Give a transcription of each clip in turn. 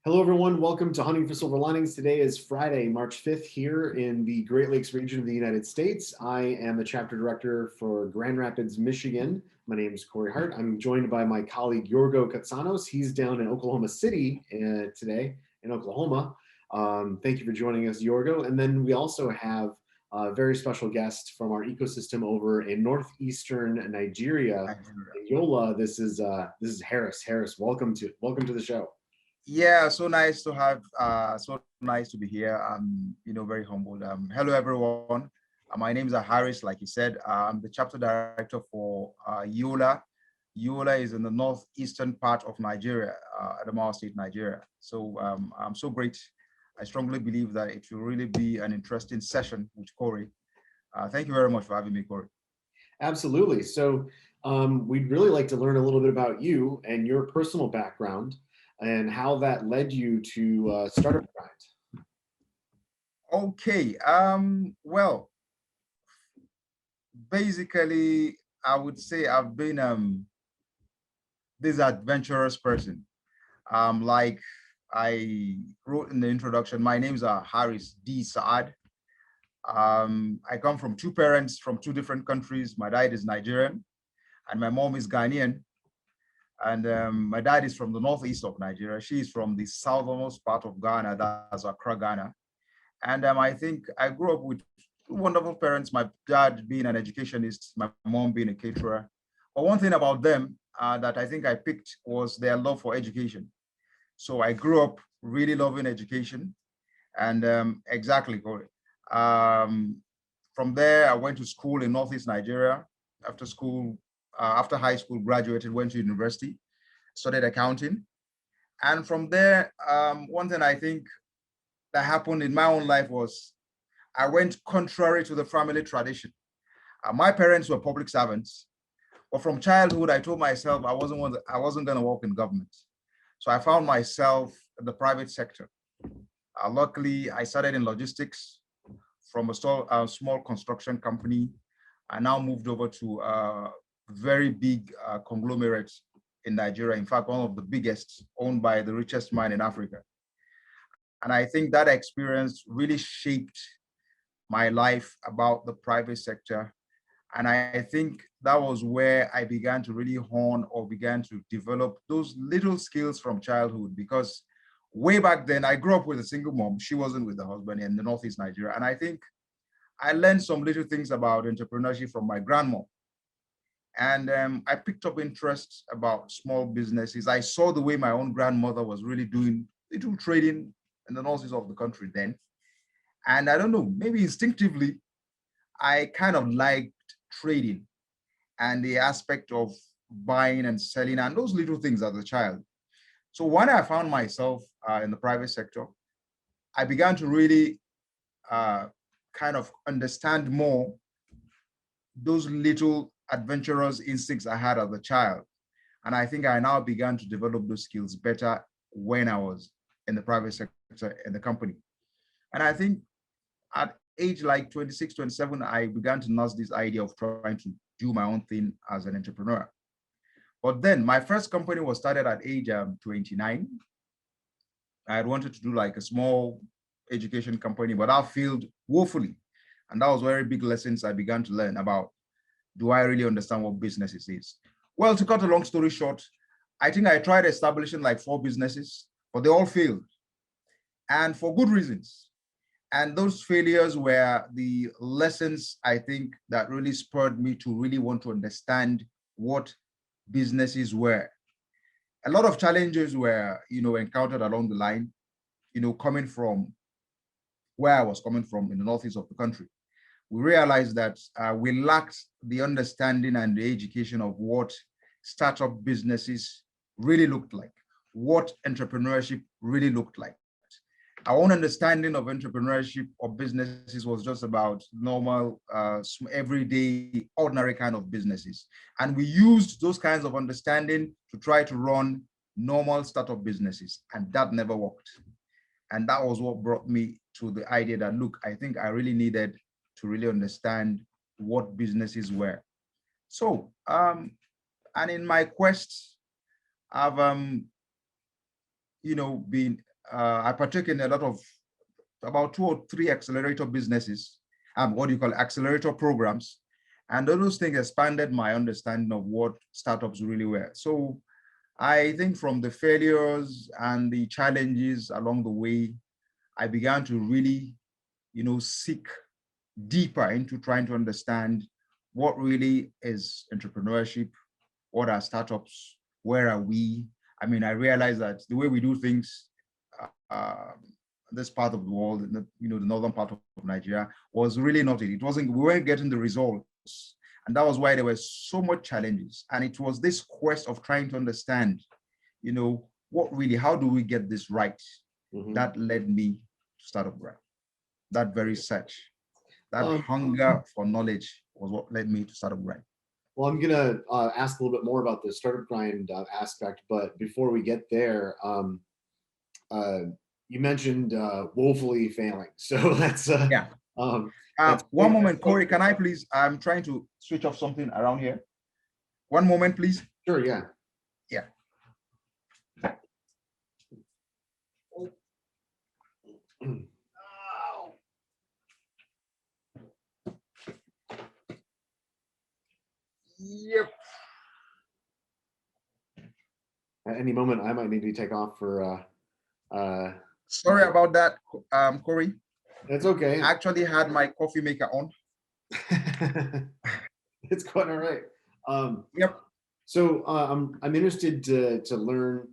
Hello, everyone. Welcome to Hunting for Silver Linings. Today is Friday, March 5th, here in the Great Lakes region of the United States. I am the chapter director for Grand Rapids, Michigan. My name is Corey Hart. I'm joined by my colleague, Yorgo Katsanos. He's down in Oklahoma City today in Oklahoma. Thank you for joining us, Yorgo. And then we also have a very special guest from our ecosystem over in northeastern Nigeria, Nigeria. in Yola. This is Haaris. Haaris, welcome to the show. Yeah, so nice to have, so nice to be here. I'm, very humbled. Hello, everyone. My name is Haaris, like you said. I'm the chapter director for Yola. Yola is in the northeastern part of Nigeria, Adamawa State, Nigeria. So I'm so great. I strongly believe that it will really be an interesting session with Corey. Thank you very much for having me, Corey. Absolutely. So we'd really like to learn a little bit about you and your personal background and how that led you to Startup Grind. Okay. Well, basically, I would say I've been this adventurous person. Like I wrote in the introduction, my names are Haaris D. I come from two parents from two different countries. My dad is Nigerian and my mom is Ghanaian. And my dad is from the northeast of Nigeria. She is from the southernmost part of Ghana, that's Accra, Ghana. And I think I grew up with two wonderful parents, my dad being an educationist, my mom being a caterer. But one thing about them that I think I picked was their love for education. So I grew up really loving education and exactly, Corey. Um, from there, I went to school in Northeast Nigeria. After school, after high school, graduated, went to university, studied accounting. And from there, one thing I think that happened in my own life was I went contrary to the family tradition. My parents were public servants, but from childhood, I told myself I wasn't going to work in government. So I found myself in the private sector. Luckily, I started in logistics from a small construction company. I now moved over to a very big conglomerate in Nigeria. In fact, one of the biggest, owned by the richest man in Africa. And I think that experience really shaped my life about the private sector. And I think that was where I began to really hone or began to develop those little skills from childhood. Because way back then, I grew up with a single mom. She wasn't with the husband in the Northeast Nigeria. And I think I learned some little things about entrepreneurship from my grandma. And I picked up interest about small businesses. I saw the way my own grandmother was really doing little trading in the northeast of the country then. And I don't know, maybe instinctively, I kind of liked trading and the aspect of buying and selling and those little things as a child. So when I found myself in the private sector, I began to really uh, kind of understand more those little adventurous instincts I had as a child. And I think I now began to develop those skills better when I was in the private sector in the company. And I think at age like 26, 27, I began to nurse this idea of trying to do my own thing as an entrepreneur. But then my first company was started at age 29. I had wanted to do like a small education company, but I failed woefully. And that was very big lessons I began to learn about, do I really understand what businesses is? Well, to cut a long story short, I think I tried establishing like 4 businesses, but they all failed. And for good reasons. And those failures were the lessons I think that really spurred me to really want to understand what businesses were. A lot of challenges were, encountered along the line, coming from where I was coming from in the northeast of the country. We realized that we lacked the understanding and the education of what startup businesses really looked like, what entrepreneurship really looked like. Our own understanding of entrepreneurship or businesses was just about normal, everyday, ordinary kind of businesses. And we used those kinds of understanding to try to run normal startup businesses, and that never worked. And that was what brought me to the idea that, look, I think I really needed to really understand what businesses were. So, and in my quest, I've, been I partake in a lot of about 2 or 3 accelerator businesses, what do you call accelerator programs. And those things expanded my understanding of what startups really were. So I think from the failures and the challenges along the way, I began to really, seek deeper into trying to understand what really is entrepreneurship, what are startups, where are we? I mean, I realized that the way we do things, uh, this part of the world, the northern part of Nigeria, was really not it. It wasn't, we weren't getting the results. And that was why there were so much challenges. And it was this quest of trying to understand, what really, how do we get this right? That led me to Startup Grind. That very search, that hunger for knowledge was what led me to Startup Grind. Well, I'm gonna ask a little bit more about the Startup Grind aspect, but before we get there, you mentioned woefully failing. So Yeah. that's One moment, Corey, can I please, I'm trying to switch off something around here. One moment, please. Sure, yeah. Yeah. Yep. At any moment, I might need to take off for. Sorry about that, Corey. It's okay. I actually had my coffee maker on. It's quite all right. Yep. So I'm interested to learn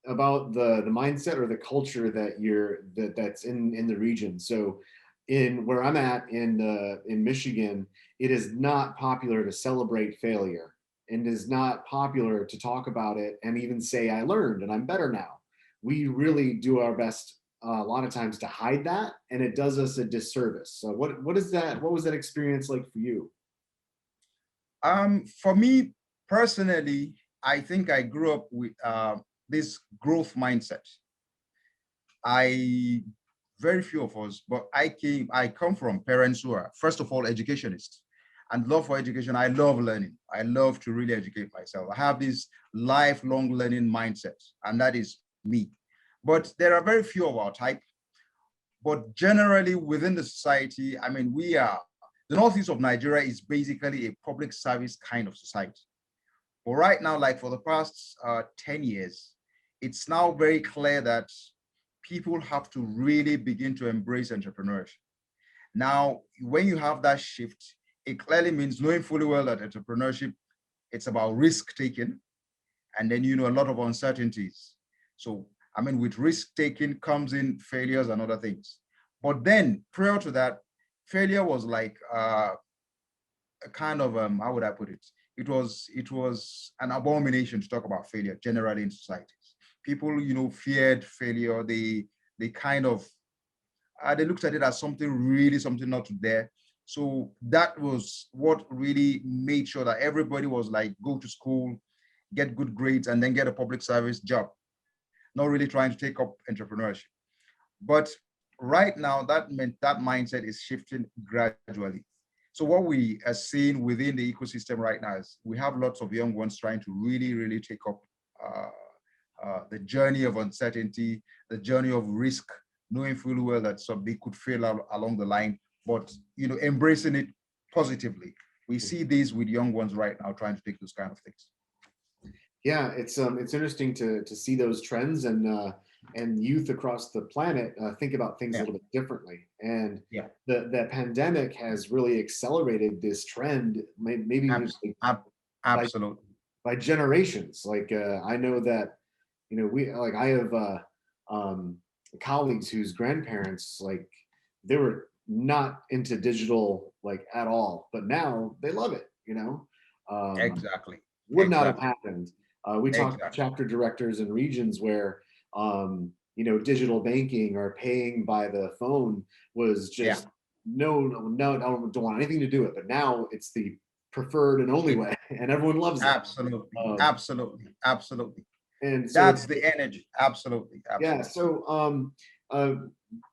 about the mindset or the culture that's in the region. So in where I'm at in Michigan, it is not popular to celebrate failure, and is not popular to talk about it and even say I learned and I'm better now. We really do our best a lot of times to hide that, and it does us a disservice. So what is that? What was that experience like for you? For me personally, I think I grew up with this growth mindset. Very few of us, but I come from parents who are, first of all, educationists, and love for education. I love learning. I love to really educate myself. I have this lifelong learning mindset, and that is me. But there are very few of our type. But generally within the society, I mean, the northeast of Nigeria is basically a public service kind of society. But right now, like for the past 10 years, it's now very clear that people have to really begin to embrace entrepreneurship. Now, when you have that shift, it clearly means knowing fully well that entrepreneurship, it's about risk taking, and then, a lot of uncertainties. So, I mean, with risk taking comes in failures and other things. But then prior to that, failure was like a kind of, how would I put it? It was an abomination to talk about failure generally in societies. People, feared failure. They kind of, they looked at it as something not there. So that was what really made sure that everybody was like, go to school, get good grades, and then get a public service job, not really trying to take up entrepreneurship. But right now, that mindset is shifting gradually. So what we are seeing within the ecosystem right now is we have lots of young ones trying to really, really take up the journey of uncertainty, the journey of risk, knowing fully well that they could fail along the line, but embracing it positively. We see these with young ones right now trying to take those kind of things. Yeah, it's interesting to see those trends, and youth across the planet think about things a little bit differently. And the pandemic has really accelerated this trend, maybe absolutely by generations. Like I know that I have colleagues whose grandparents, like, they were not into digital like at all, but now they love it. Exactly. Would not have happened. We talked to Exactly. chapter directors in regions where digital banking or paying by the phone was just no, I don't want anything to do with it. But now it's the preferred and only way, and everyone loves it. Absolutely. And so that's the energy. Absolutely. Yeah. So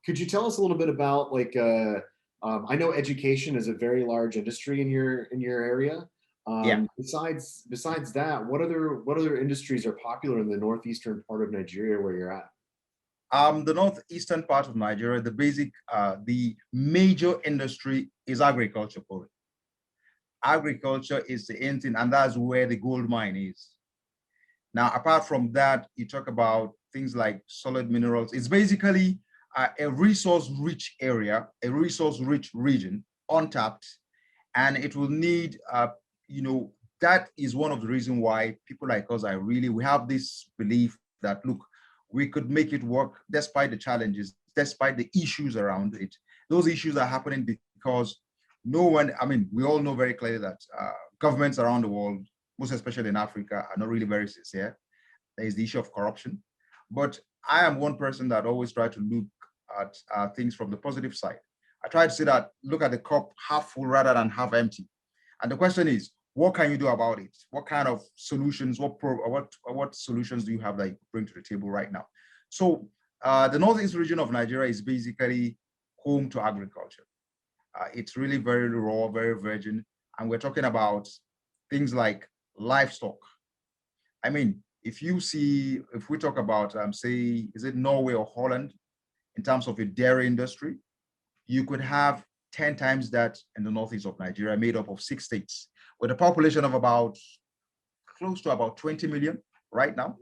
could you tell us a little bit about, like, I know education is a very large industry in your area. Yeah. Besides that, what other industries are popular in the northeastern part of Nigeria where you're at? The northeastern part of Nigeria, the major industry is agriculture. Paul. Agriculture is the engine, and that's where the gold mine is. Now, apart from that, you talk about things like solid minerals. It's basically a resource-rich area, a resource-rich region, untapped, and it will need, that is one of the reasons why people like us we have this belief that, look, we could make it work despite the challenges, despite the issues around it. Those issues are happening because we all know very clearly that governments around the world, most especially in Africa, are not really very sincere. There is the issue of corruption. But I am one person that always try to look at things from the positive side. I try to say that, look at the cup half full rather than half empty. And the question is, what can you do about it? What kind of solutions, what solutions do you have that you bring to the table right now? So the northeast region of Nigeria is basically home to agriculture. It's really very raw, very virgin. And we're talking about things like livestock. I mean, if we talk about, say, is it Norway or Holland, in terms of a dairy industry, you could have 10 times that in the northeast of Nigeria, made up of 6 states, with a population of close to about 20 million right now.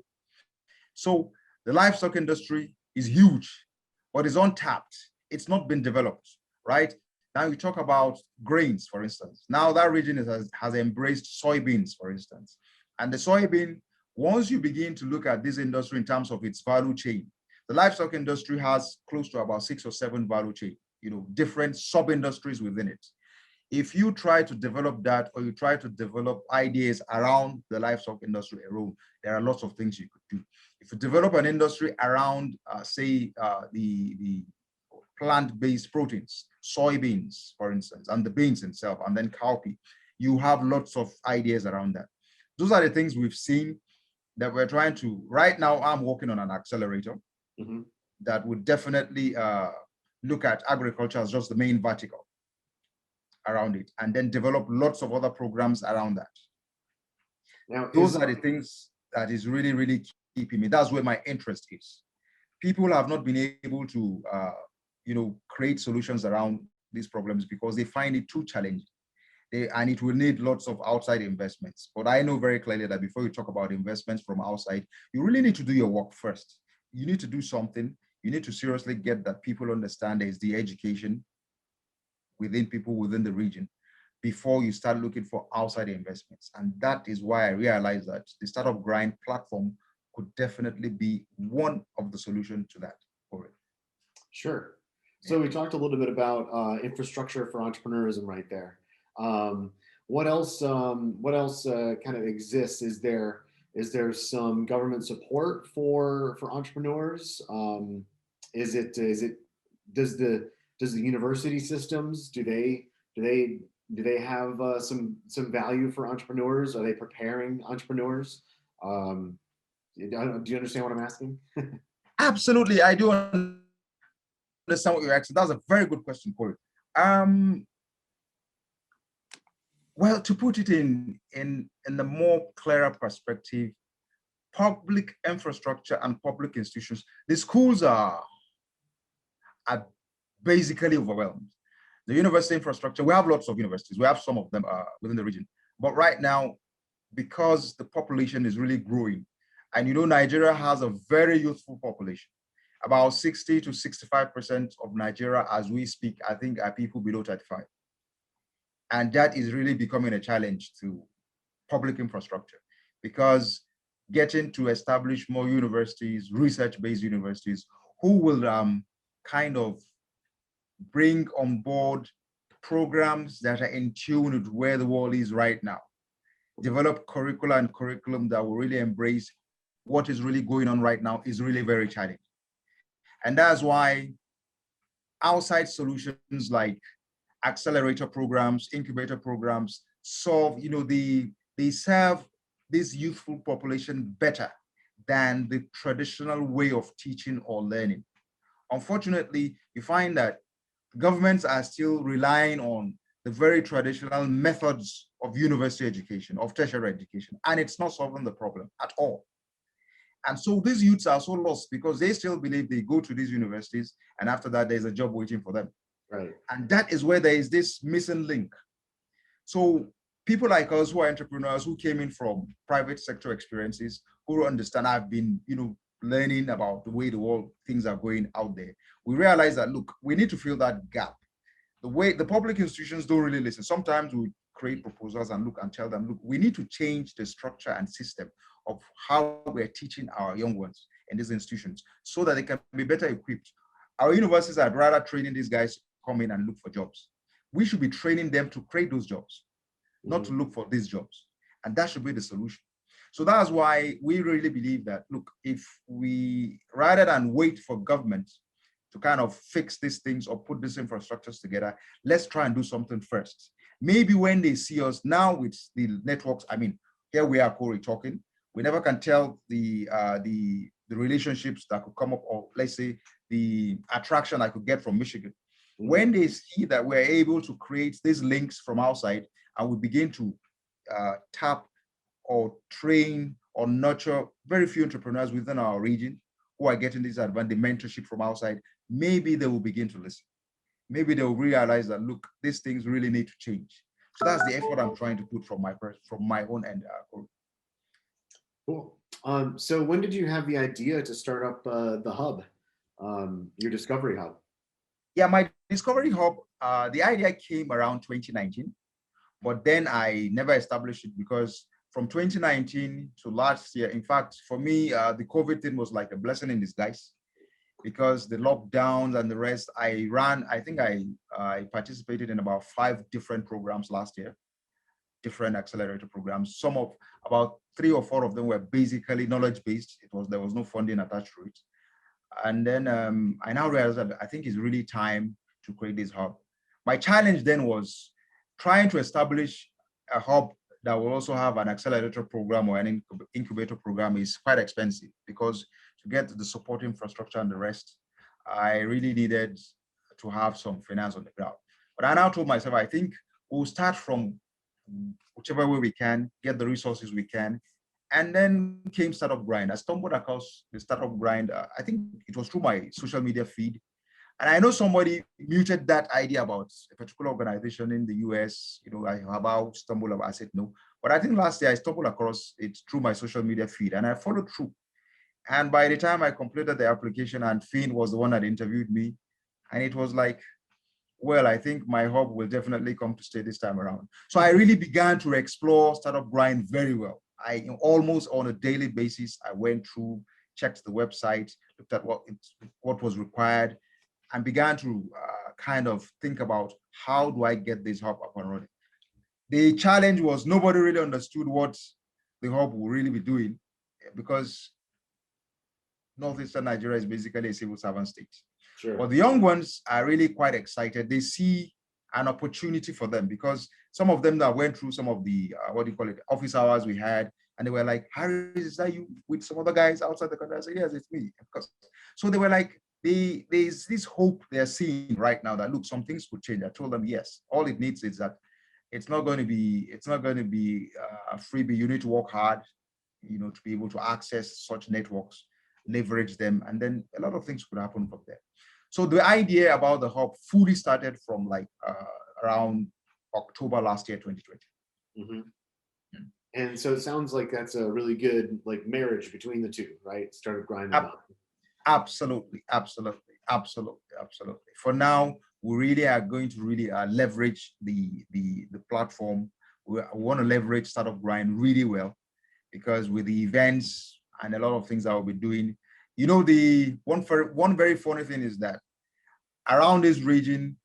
So the livestock industry is huge, but it's untapped. It's not been developed, right? Now you talk about grains, for instance. Now that region has embraced soybeans, for instance. And the soybean, once you begin to look at this industry in terms of its value chain, the livestock industry has close to about 6 or 7 value chain, different sub-industries within it. If you try to develop that, or you try to develop ideas around the livestock industry alone, there are lots of things you could do. If you develop an industry around, the plant-based proteins, soybeans, for instance, and the beans itself, and then cowpea, you have lots of ideas around that. Those are the things we've seen that we're trying to, right now, I'm working on an accelerator that would definitely look at agriculture as just the main vertical around it, and then develop lots of other programs around that. Now, those are the things that is really, really keeping me. That's where my interest is. People have not been able to, create solutions around these problems because they find it too challenging. And it will need lots of outside investments. But I know very clearly that before you talk about investments from outside, you really need to do your work first. You need to do something. You need to seriously get that people understand there is the education within people within the region before you start looking for outside investments. And that is why I realized that the Startup Grind platform could definitely be one of the solutions to that for it. Sure. So we talked a little bit about infrastructure for entrepreneurism right there. What else kind of exists? Is there some government support for entrepreneurs? Does the university systems, do they have some value for entrepreneurs? Are they preparing entrepreneurs? Do you understand what I'm asking? Absolutely, I do understand what you're asking. That's a very good question, Corey. Well, to put it in the more clearer perspective, public infrastructure and public institutions, the schools are basically overwhelmed. The university infrastructure, we have lots of universities. We have some of them within the region. But right now, because the population is really growing, and Nigeria has a very youthful population. About 60 to 65% of Nigeria, as we speak, I think, are people below 35. And that is really becoming a challenge to public infrastructure, because getting to establish more universities, research-based universities, who will kind of bring on board programs that are in tune with where the world is right now, develop curricula and curriculum that will really embrace what is really going on right now, is really very challenging. And that's why outside solutions like accelerator programs, incubator programs solve, they serve this youthful population better than the traditional way of teaching or learning. Unfortunately, you find that governments are still relying on the very traditional methods of university education, of tertiary education, and it's not solving the problem at all. And so these youths are so lost because they still believe they go to these universities and after that there's a job waiting for them. Right. And that is where there is this missing link. So people like us who are entrepreneurs, who came in from private sector experiences, who understand, I've been, learning about the way the world things are going out there. We realize that, look, we need to fill that gap. The way the public institutions don't really listen. Sometimes we create proposals and look and tell them, look, we need to change the structure and system of how we're teaching our young ones in these institutions so that they can be better equipped. Our universities are rather training these guys to come in and look for jobs. We should be training them to create those jobs, not to look for these jobs. And that should be the solution. So that's why we really believe that, look, if we, rather than wait for government to kind of fix these things or put these infrastructures together, let's try and do something first. Maybe when they see us now with the networks, I mean, here we are, Corey, talking. We never can tell the relationships that could come up, or let's say the attraction I could get from Michigan. When they see that we're able to create these links from outside and we begin to tap or train or nurture very few entrepreneurs within our region who are getting this advantage, mentorship from outside, maybe they will begin to listen. Maybe they will realize that, look, these things really need to change. So that's the effort I'm trying to put from my own end. Cool. So when did you have the idea to start up the hub, your Discovery Hub? Yeah, my Discovery Hub, the idea came around 2019, but then I never established it because from 2019 to last year, in fact, for me, the COVID thing was like a blessing in disguise because the lockdowns and the rest, I think I participated in about 5 different programs last year, different accelerator programs. About 3 or 4 of them were basically knowledge-based. There was no funding attached to it. And then I now realized that I think it's really time to create this hub. My challenge then was trying to establish a hub that will also have an accelerator program or an incubator program is quite expensive because to get the support infrastructure and the rest, I really needed to have some finance on the ground. But I now told myself, I think we'll start from whichever way we can, get the resources we can. And then came Startup Grind. I stumbled across the Startup Grind. I think it was through my social media feed. And I know somebody muted that idea about a particular organization in the US. I about stumbled about, I said no. But I think last year I stumbled across it through my social media feed and I followed through. And by the time I completed the application and Finn was the one that interviewed me, and it was like, well, I think my hub will definitely come to stay this time around. So I really began to explore Startup Grind very well. I almost on a daily basis, I went through, checked the website, looked at what was required, and began to kind of think about how do I get this hub up and running. The challenge was nobody really understood what the hub will really be doing because Northeastern Nigeria is basically a civil servant state. Sure. But the young ones are really quite excited. They see an opportunity for them because some of them that went through some of the, office hours we had, and they were like, Haaris, is that you with some other guys outside the country? I said, yes, it's me. Of course. So they were like, there's this hope they're seeing right now that, look, some things could change. I told them, yes, all it needs is that it's not going to be a freebie. You need to work hard, to be able to access such networks, leverage them, and then a lot of things could happen from there. So the idea about the hub fully started from like around October last year, 2020. Mm-hmm. And so it sounds like that's a really good like marriage between the two, right? Startup Grind. Absolutely. For now, we really are going to really leverage the platform. We want to leverage Startup Grind really well because with the events and a lot of things that we'll be doing, the one very funny thing is that around this region,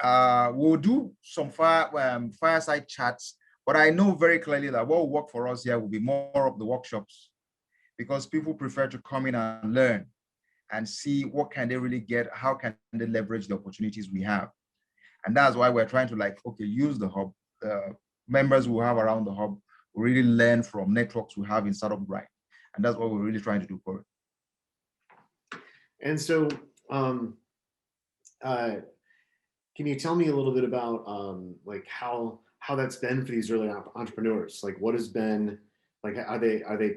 we'll do some fireside chats, but I know very clearly that what will work for us here will be more of the workshops because people prefer to come in and learn and see what can they really get, how can they leverage the opportunities we have. And that's why we're trying to use the hub. Members we have around the hub will really learn from networks we have in Startup Grind. And that's what we're really trying to do for it. And so, can Can you tell me a little bit about like how that's been for these early entrepreneurs? Like, what has been like? Are they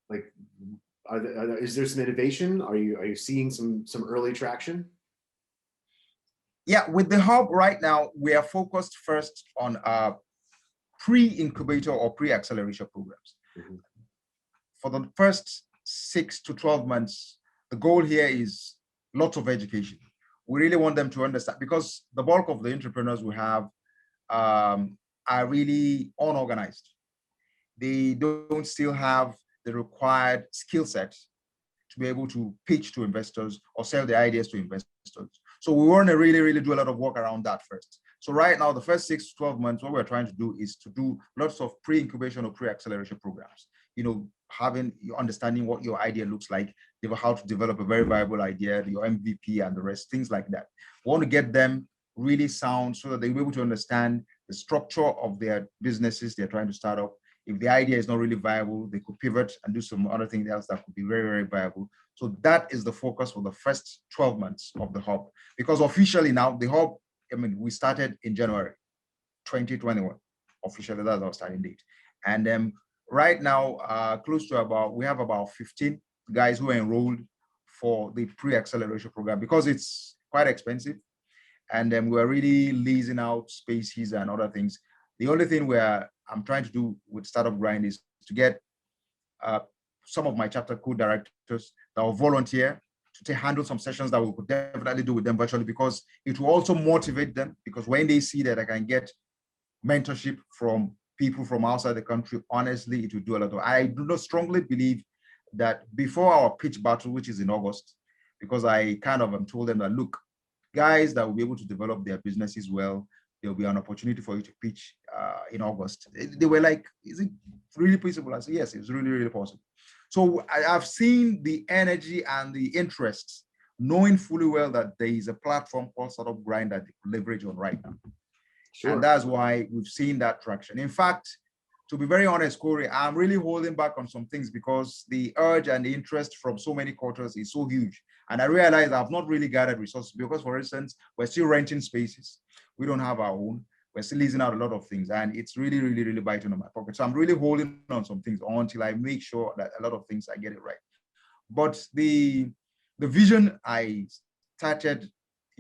like is there some innovation? Are you seeing some early traction? Yeah, with the hub right now, we are focused first on pre-incubator or pre-acceleration programs. Mhm. For the first 6 to 12 months, the goal here is lots of education. We really want them to understand, because the bulk of the entrepreneurs we have are really unorganized. They don't still have the required skill set to be able to pitch to investors or sell their ideas to investors. So we want to really, really do a lot of work around that first. So right now, the first 6 to 12 months, what we're trying to do is to do lots of pre-incubation or pre-acceleration programs. Having you understanding what your idea looks like, how to develop a very viable idea, your MVP and the rest, things like that. We want to get them really sound so that they'll be able to understand the structure of their businesses they're trying to start up. If the idea is not really viable, they could pivot and do some other thing else that could be very, very viable. So that is the focus for the first 12 months of the hub. Because officially now, the hub, we started in January 2021. Officially, that's our starting date. And right now, we have about 15 guys who are enrolled for the pre-acceleration program, because it's quite expensive. And then we're really leasing out spaces and other things. The only thing I'm trying to do with Startup Grind is to get some of my chapter co-directors that will volunteer to handle some sessions that we could definitely do with them virtually, because it will also motivate them, because when they see that I can get mentorship from people from outside the country, honestly, it will do a lot. I do not strongly believe that before our pitch battle, which is in August, because I kind of told them that, look, guys that will be able to develop their businesses well, there'll be an opportunity for you to pitch in August. They were like, is it really possible? I said, yes, it's really, really possible. So I've seen the energy and the interest, knowing fully well that there is a platform called Startup Grind that they can leverage on right now. Sure. And that's why we've seen that traction. In fact, to be very honest, Corey, I'm really holding back on some things because the urge and the interest from so many quarters is so huge. And I realize I've not really gathered resources because, for instance, we're still renting spaces. We don't have our own. We're still leasing out a lot of things, and it's really, really, really biting on my pocket. So I'm really holding on some things until I make sure that a lot of things I get it right. But the vision I started,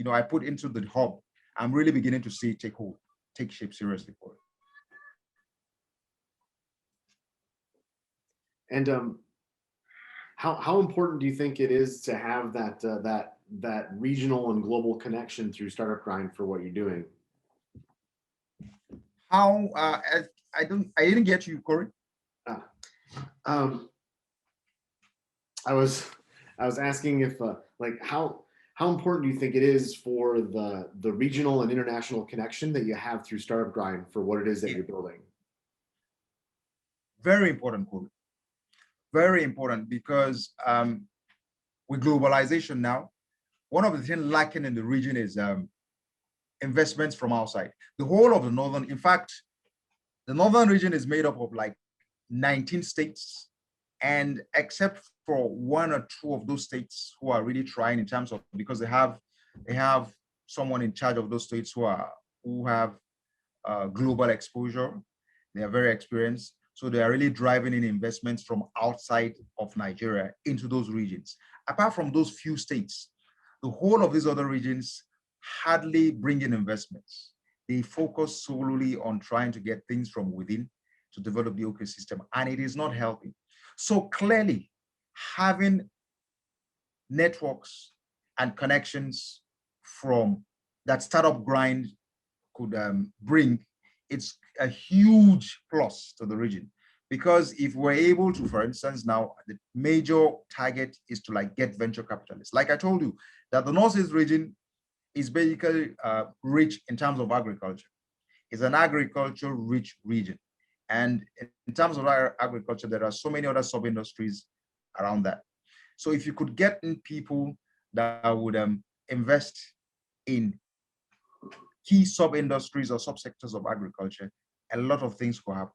I put into the hub, I'm really beginning to see it take shape seriously for it. And how important do you think it is to have that regional and global connection through Startup Grind for what you're doing? How I didn't get you, Corey. I was asking if like how important do you think it is for the regional and international connection that you have through Startup Grind for what it is that you're building? Very important, Corey. Very important, because with globalization now, one of the things lacking in the region is investments from outside. The whole of the northern, in fact, the northern region is made up of like 19 states, and except for 1 or 2 of those states who are really trying in terms of, because they have someone in charge of those states who have global exposure. They are very experienced. So they are really driving in investments from outside of Nigeria into those regions. Apart from those few states, the whole of these other regions hardly bring in investments. They focus solely on trying to get things from within to develop the ecosystem, and it is not helping. So clearly, having networks and connections from that Startup Grind could bring, it's a huge plus to the region. Because if we're able to, for instance, now the major target is to like get venture capitalists. Like I told you, that the Northeast region is basically rich in terms of agriculture. It's an agriculture-rich region. And in terms of agriculture, there are so many other sub-industries around that. So if you could get in people that would invest in key sub-industries or subsectors of agriculture, a lot of things could happen.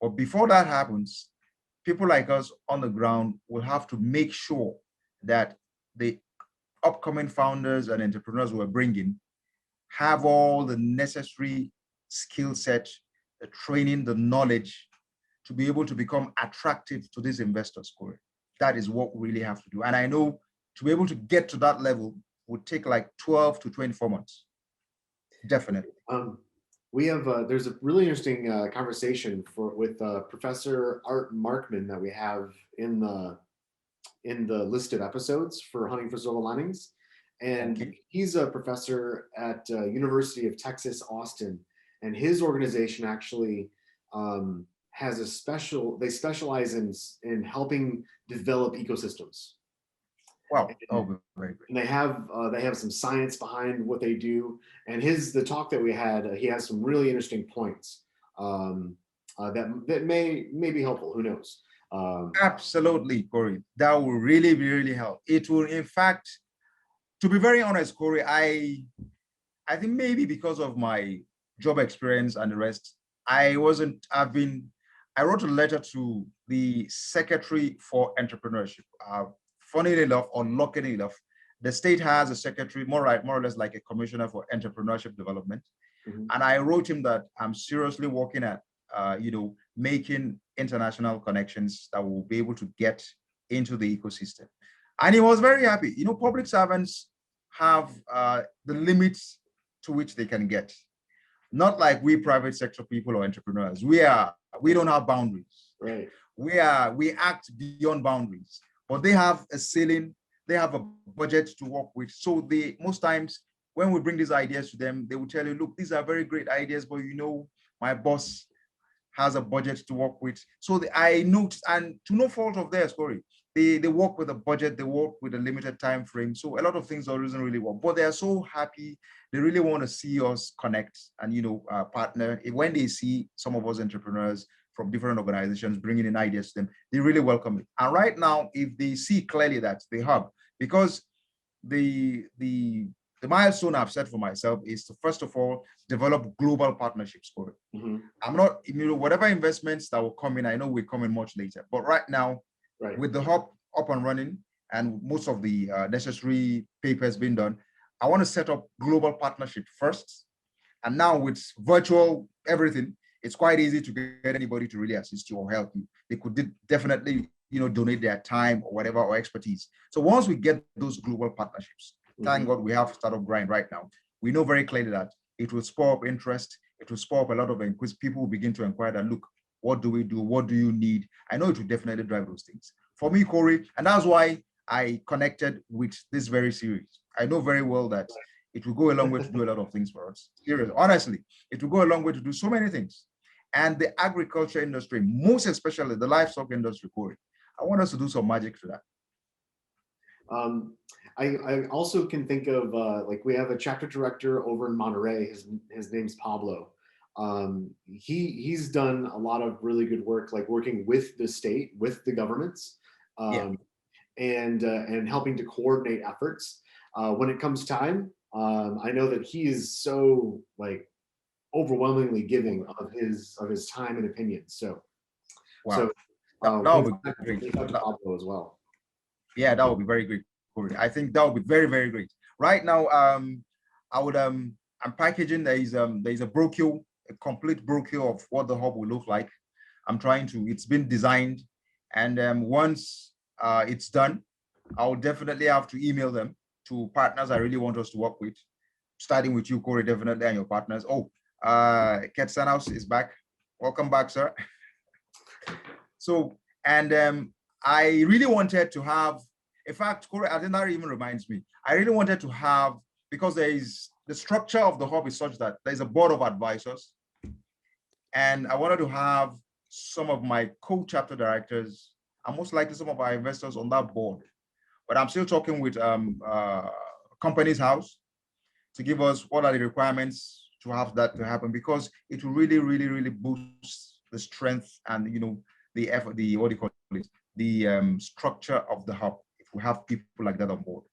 But before that happens, people like us on the ground will have to make sure that the upcoming founders and entrepreneurs we're bringing have all the necessary skill set, the training, the knowledge to be able to become attractive to these investors, Corey. That is what we really have to do. And I know to be able to get to that level would take like 12 to 24 months. Definitely. We have there's a really interesting conversation with Professor Art Markman that we have in the list of episodes for Hunting for Silver Linings, and Okay. he's a professor at University of Texas Austin, and his organization actually has a special. They specialize in helping develop ecosystems. Wow. Oh, very great. And they have some science behind what they do. And the talk that we had, he has some really interesting points that may be helpful. Who knows? Absolutely, Corey. That will really help. It will, in fact, to be very honest, Corey, I think maybe because of my job experience and the rest, I wrote a letter to the Secretary for Entrepreneurship. Funnily enough, or luckily enough, the state has a secretary, more or less like a commissioner for entrepreneurship development. Mhm. And I wrote him that I'm seriously working at, making international connections that will be able to get into the ecosystem. And he was very happy. Public servants have the limits to which they can get. Not like we private sector people or entrepreneurs. We don't have boundaries. Right. We act beyond boundaries, but they have a ceiling, they have a budget to work with. So most times when we bring these ideas to them, they will tell you, look, these are very great ideas, but my boss has a budget to work with. So I noticed, and to no fault of theirs, Corey, they work with a budget, they work with a limited time frame. So a lot of things doesn't really work, but they are so happy. They really want to see us connect and partner. When they see some of us entrepreneurs from different organizations bringing in ideas to them, they really welcome it. And right now, if they see clearly that the hub, because the milestone I've set for myself is to first of all develop global partnerships for it. Mm-hmm. I'm not, whatever investments that will come in, I know will come in much later. But right now, Right. with the hub up and running and most of the necessary papers being done, I want to set up global partnership first. And now with virtual everything, it's quite easy to get anybody to really assist you or help you. They could definitely, donate their time or whatever, or expertise. So once we get those global partnerships, thank God we have Startup Grind right now. We know very clearly that it will spur up interest. It will spur up a lot of inquiries. People will begin to inquire that, look, what do we do? What do you need? I know it will definitely drive those things. For me, Corey, and that's why I connected with this very series. I know very well that it will go a long way to do a lot of things for us. Seriously, honestly, it will go a long way to do so many things. And the agriculture industry, most especially the livestock industry, Corey, I want us to do some magic to that. I also can think of we have a chapter director over in Monterey. His name's Pablo. He's done a lot of really good work, like working with the state, with the governments, and helping to coordinate efforts. When it comes time, I know that he is so overwhelmingly giving of his time and opinions. So, wow. So that would be great. Pablo as well. Yeah, that would be very great. I think that would be very, very great. Right now, I'm packaging. There's a brochure, a complete brochure of what the hub will look like. It's been designed, and once it's done, I'll definitely have to email them to partners I really want us to work with, starting with you, Corey, definitely, and your partners. Oh, Katsanos is back. Welcome back, sir. So, and I really wanted to have, in fact, Corey, I think that even reminds me, I really wanted to have, because the structure of the hub is such that there's a board of advisors, and I wanted to have some of my co-chapter directors and most likely some of our investors on that board. But I'm still talking with Companies House to give us what are the requirements to have that to happen, because it will really boost the strength and the effort, the structure of the hub if we have people like that on board.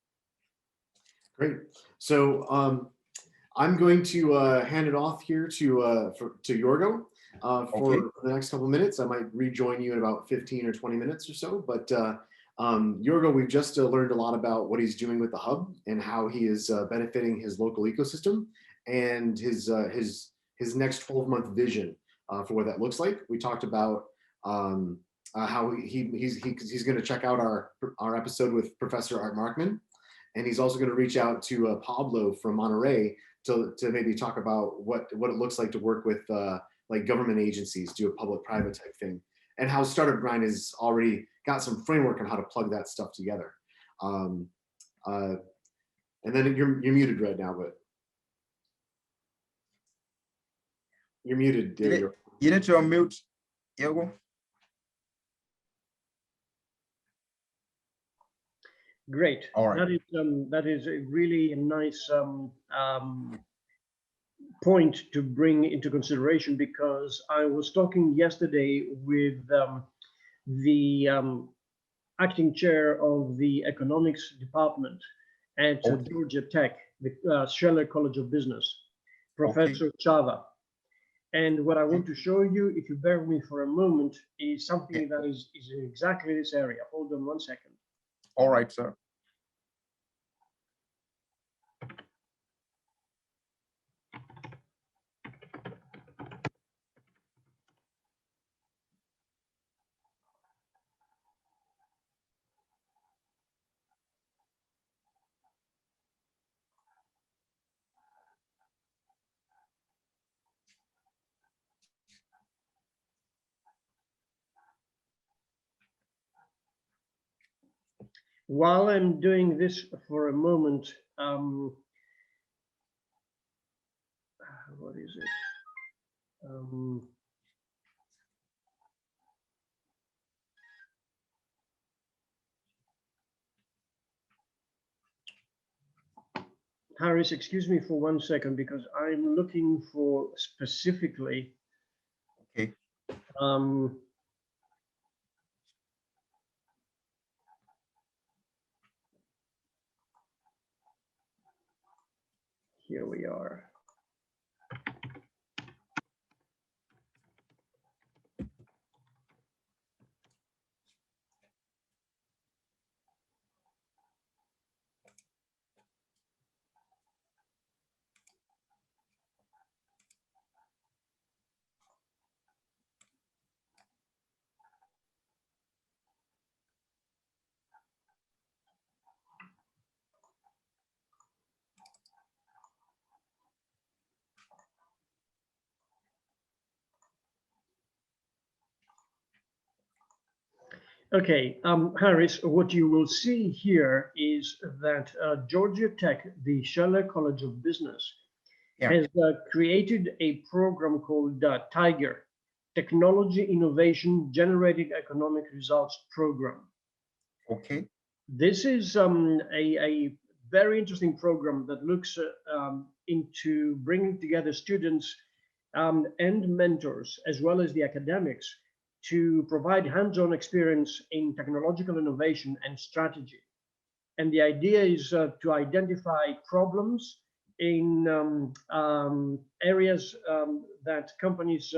Great. So I'm going to hand it off here to Yorgo for the next couple of minutes. I might rejoin you in about 15 or 20 minutes or so. But Yorgo, we've just learned a lot about what he's doing with the hub and how he is benefiting his local ecosystem. and his next 12-month vision for what that looks like. We talked about how he's going to check out our episode with Professor Art Markman, and he's also going to reach out to Pablo from Monterey to maybe talk about what it looks like to work with like government agencies, do a public-private type thing, and how Startup Grind has already got some framework on how to plug that stuff together. And then you're muted right now, but you're muted. You need to unmute, Yorgo. Great. All right. That is a really nice point to bring into consideration, because I was talking yesterday with the acting chair of the economics department at Georgia Tech, the Scheller College of Business, Professor Chava. And what I want to show you, if you bear with me for a moment, is something that is in exactly this area. Hold on 1 second. All right, sir. While I'm doing this for a moment, what is it? Haaris, excuse me for 1 second, because I'm looking for specifically. Okay. Here we are. Okay, Haaris, what you will see here is that Georgia Tech, the Scheller College of Business, has created a program called TIGER, Technology Innovation Generating Economic Results Program. Okay. This is a very interesting program that looks into bringing together students and mentors, as well as the academics, to provide hands-on experience in technological innovation and strategy. And the idea is to identify problems in areas that companies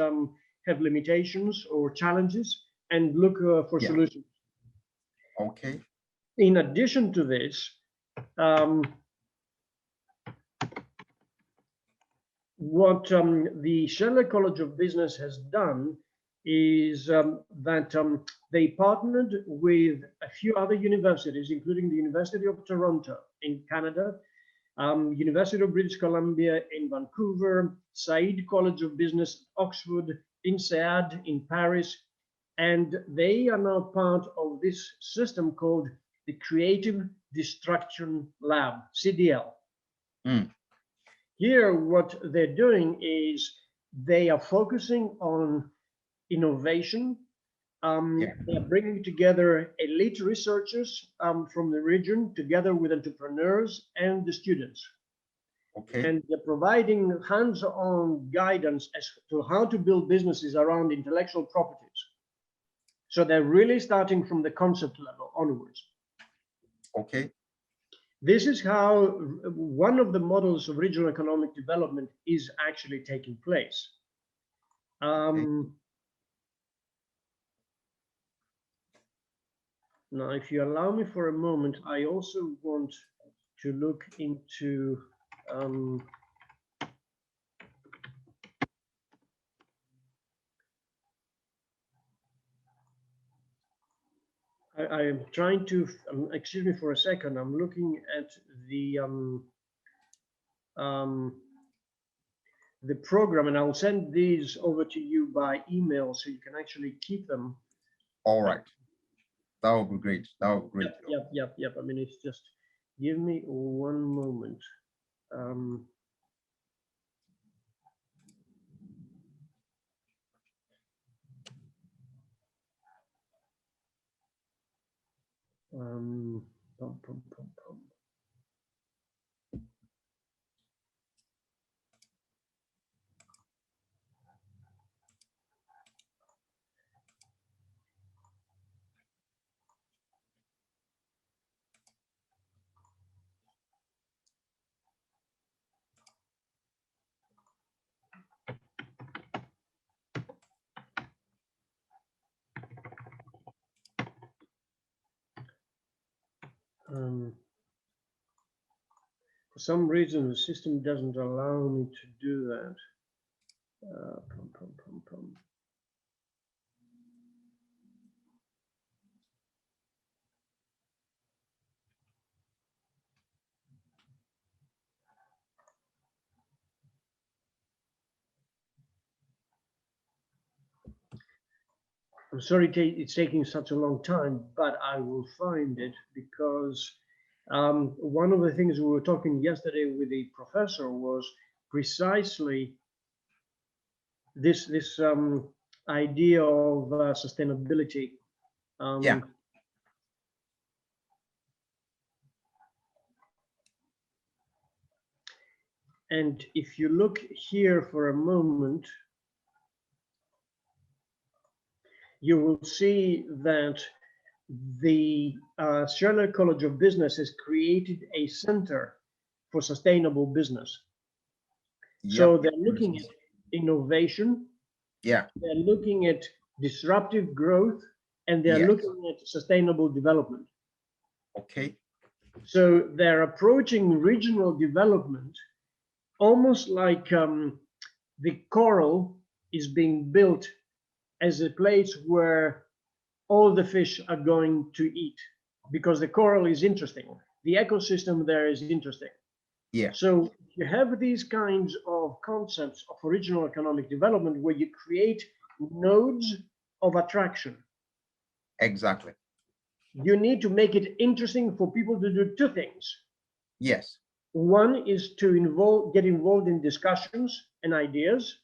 have limitations or challenges, and look for solutions. Okay. In addition to this, what the Scheller College of Business has done is that they partnered with a few other universities, including the University of Toronto in Canada, University of British Columbia in Vancouver, Said College of Business, Oxford, INSEAD in Paris, and they are now part of this system called the Creative Destruction Lab, CDL. Here, what they're doing is they are focusing on innovation. They're bringing together elite researchers from the region, together with entrepreneurs and the students. Okay. And they're providing hands-on guidance as to how to build businesses around intellectual properties. So they're really starting from the concept level onwards. Okay. This is how one of the models of regional economic development is actually taking place. Now, if you allow me for a moment, I also want to look into I'm trying to, excuse me for a second, I'm looking at the program, and I'll send these over to you by email so you can actually keep them. All right. That would be great. That would be great. Yep. I mean, it's just, give me one moment. Pum, pum, pum, pum. For some reason, the system doesn't allow me to do that. Pum, pum, pum, pum. I'm sorry it's taking such a long time, but I will find it, because one of the things we were talking yesterday with the professor was precisely this idea of sustainability. Yeah. And if you look here for a moment, you will see that the Sierra College of Business has created a center for sustainable business. Yep. So they're looking at innovation. Yeah. They're looking at disruptive growth, and they're looking at sustainable development. Okay. So they're approaching regional development almost like the coral is being built as a place where all the fish are going to eat, because the coral is interesting. The ecosystem there is interesting. Yeah. So you have these kinds of concepts of original economic development where you create nodes of attraction. Exactly. You need to make it interesting for people to do two things. Yes. One is to get involved in discussions and ideas,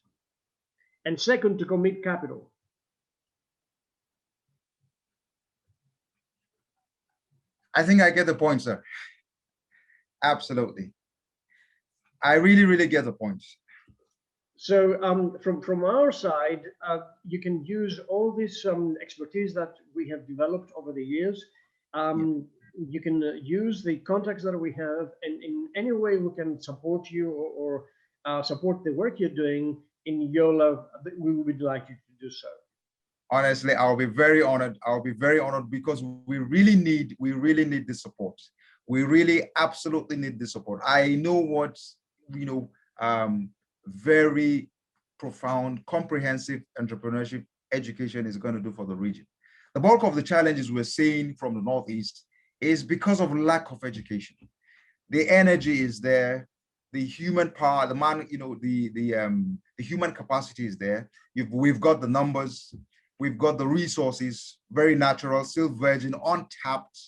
and second, to commit capital. I think I get the point, sir. Absolutely. I really get the point. So from our side, you can use all this expertise that we have developed over the years. You can use the contacts that we have, and in any way we can support you or support the work you're doing in Yola. We would be delighted to do so. Honestly, I'll be very honored. I'll be very honored, because we really need the support. We really absolutely need the support. I know what, very profound, comprehensive entrepreneurship education is going to do for the region. The bulk of the challenges we're seeing from the Northeast is because of lack of education. The energy is there, the human power, the human capacity is there. We've got the numbers, we've got the resources, very natural, still virgin, untapped,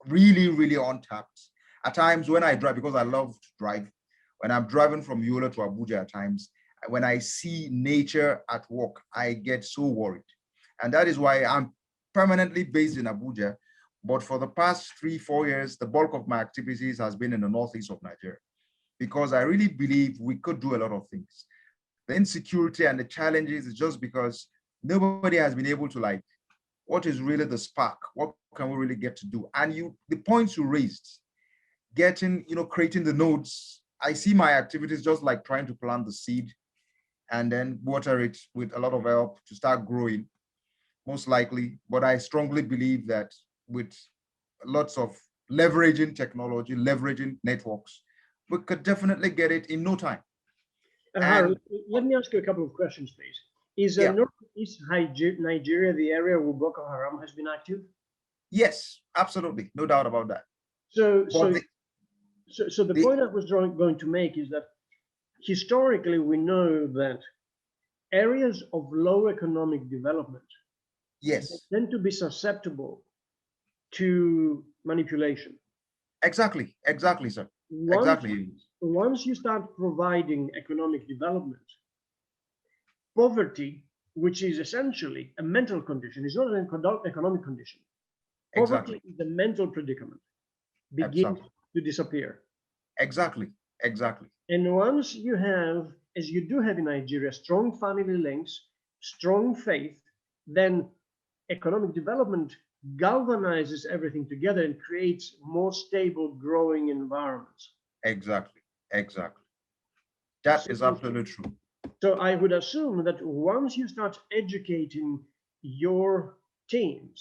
really untapped. At times when I drive, because I love to drive, when I'm driving from Yola to Abuja at times, when I see nature at work, I get so worried. And that is why I'm permanently based in Abuja. But for the past 3-4 years, the bulk of my activities has been in the northeast of Nigeria, because I really believe we could do a lot of things. The insecurity and the challenges is just because nobody has been able to, what is really the spark? What can we really get to do? And the points you raised, creating the nodes, I see my activities just like trying to plant the seed and then water it with a lot of help to start growing, most likely. But I strongly believe that with lots of leveraging technology, leveraging networks, we could definitely get it in no time. Hart, let me ask you a couple of questions, please. Is Northeast Nigeria the area where Boko Haram has been active? Yes, absolutely. No doubt about that. So, But so the the, point I was going to make is that historically we know that areas of low economic development they yes, tend to be susceptible to manipulation. exactly, exactly, sir. Once, Exactly. once you start providing economic development, poverty, which is essentially a mental condition, is not an economic condition. Exactly. Poverty is a mental predicament, begins Exactly. to disappear. Exactly. Exactly. And once you have, as you do have in Nigeria, strong family links, strong faith, then economic development galvanizes everything together and creates more stable, growing environments. Exactly. Exactly. That So, is absolutely true. so I would assume that once you start educating your teams,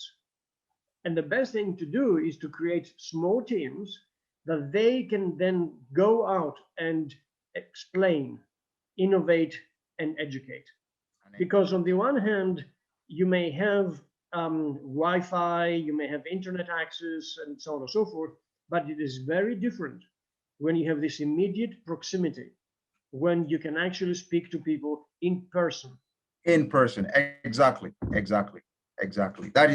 and the best thing to do is to create small teams that they can then go out and explain, innovate, and educate. Because on the one hand, you may have Wi-Fi, you may have internet access, and so on and so forth, but it is very different when you have this immediate proximity, when you can actually speak to people in person. In person. Exactly. Exactly. Exactly. That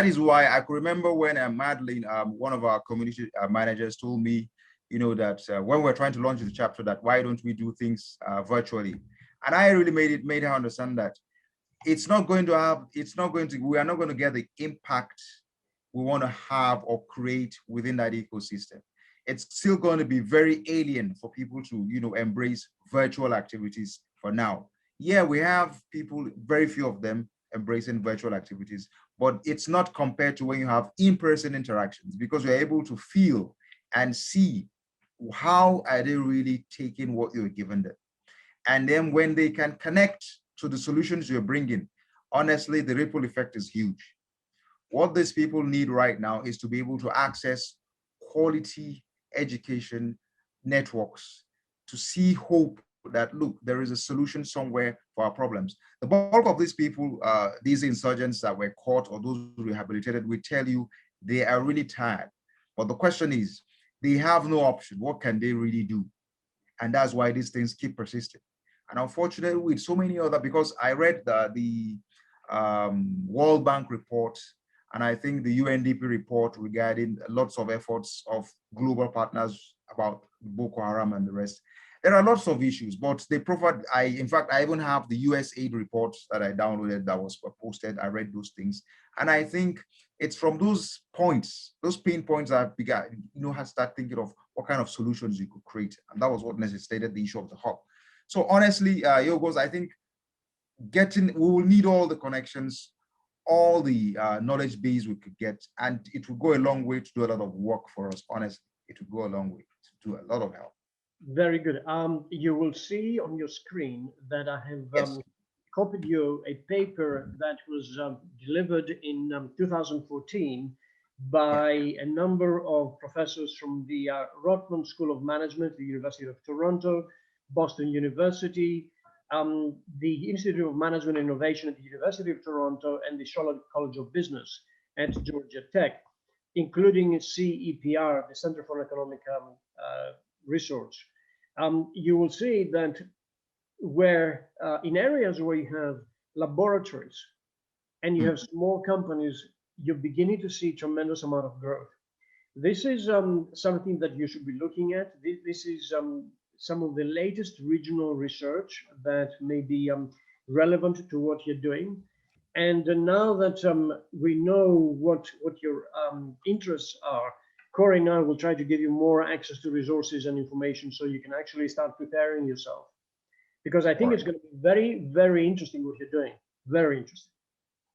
is why I could remember when Madeline, one of our community managers, told me, that when we're trying to launch the chapter, that why don't we do things virtually? And I really made her understand that we are not going to get the impact we want to have or create within that ecosystem. It's still going to be very alien for people to, embrace virtual activities for now. Yeah, we have people, very few of them embracing virtual activities, but it's not compared to when you have in-person interactions, because you're able to feel and see how are they really taking what you're giving them. And then when they can connect to the solutions you're bringing, honestly, the ripple effect is huge. What these people need right now is to be able to access quality education networks, to see hope that, look, there is a solution somewhere for our problems. The bulk of these people, these insurgents that were caught or those rehabilitated, will tell you they are really tired. But the question is, they have no option. What can they really do? And that's why these things keep persisting. And unfortunately, with so many other, because I read the World Bank report, and I think the UNDP report regarding lots of efforts of global partners about Boko Haram and the rest. There are lots of issues, but they provide, in fact, I even have the USAID reports that I downloaded that was posted. I read those things. And I think it's from those points, those pain points that I've begun, has started thinking of what kind of solutions you could create. And that was what necessitated the issue of the hub. So honestly, Yorgos, I think we will need all the connections, all the knowledge base we could get, and it will go a long way to do a lot of work for us. Honestly, it will go a long way to do a lot of help. Very good. You will see on your screen that I have Yes. copied you a paper that was delivered in 2014 by a number of professors from the Rotman School of Management, the University of Toronto, Boston University, the Institute of Management and Innovation at the University of Toronto, and the Charlotte College of Business at Georgia Tech, including CEPR, the Center for Economic Research. You will see that where in areas where you have laboratories and you have small companies, you're beginning to see tremendous amount of growth. This is something that you should be looking at. This is some of the latest regional research that may be relevant to what you're doing. And now that we know what your interests are, Corey and I will try to give you more access to resources and information so you can actually start preparing yourself. Because I think it's going to be very, very interesting what you're doing. Very interesting.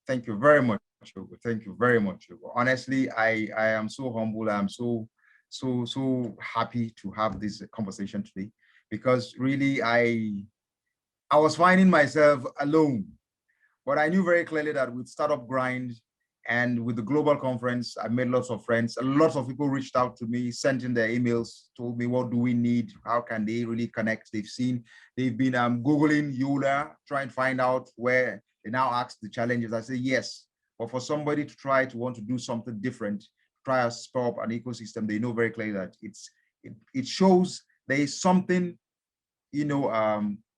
Thank you very much, Hugo. Thank you very much, Hugo. Honestly, I am so humble. I'm so happy to have this conversation today, because really I was finding myself alone. But I knew very clearly that with Startup Grind and with the global conference, I made lots of friends. A lot of people reached out to me, sent in their emails, told me, what do we need? How can they really connect? They've been Googling Yola, trying to find out where they now ask the challenges. I say, yes, But for somebody to try to want to do something different, try to spur up an ecosystem, they know very clearly that it shows there is something,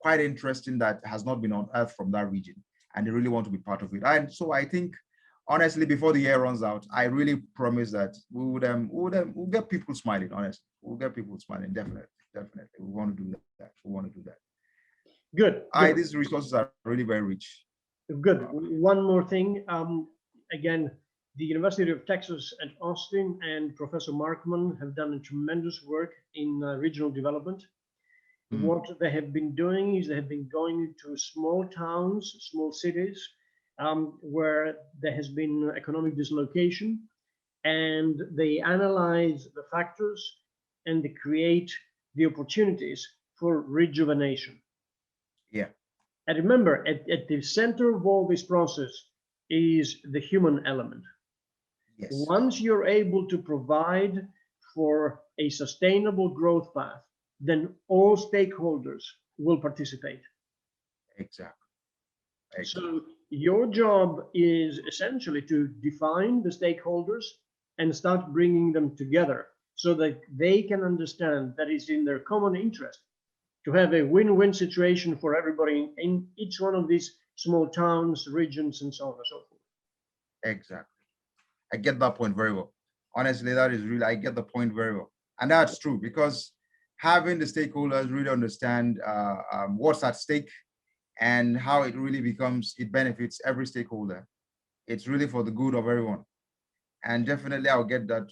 quite interesting that has not been unearthed from that region, and they really want to be part of it. And so I think, honestly, before the year runs out, I really promise that we'll get people smiling. Honestly, we'll get people smiling. Definitely. We want to do that. We want to do that. Good. These resources are really very rich. Good. One more thing. Again, the University of Texas at Austin and Professor Markman have done a tremendous work in regional development. What they have been doing is they have been going into small towns, small cities, where there has been economic dislocation, and they analyze the factors and they create the opportunities for rejuvenation. Yeah. And remember, at the center of all this process is the human element. Yes. Once you're able to provide for a sustainable growth path, then all stakeholders will participate. Exactly. So your job is essentially to define the stakeholders and start bringing them together so that they can understand that it's in their common interest to have a win-win situation for everybody in each one of these small towns, regions, and so on and so forth. Exactly. I get that point very well. Honestly, that is really, I get the point very well. And that's true, because having the stakeholders really understand what's at stake and how it really it benefits every stakeholder. It's really for the good of everyone. And definitely I'll get that.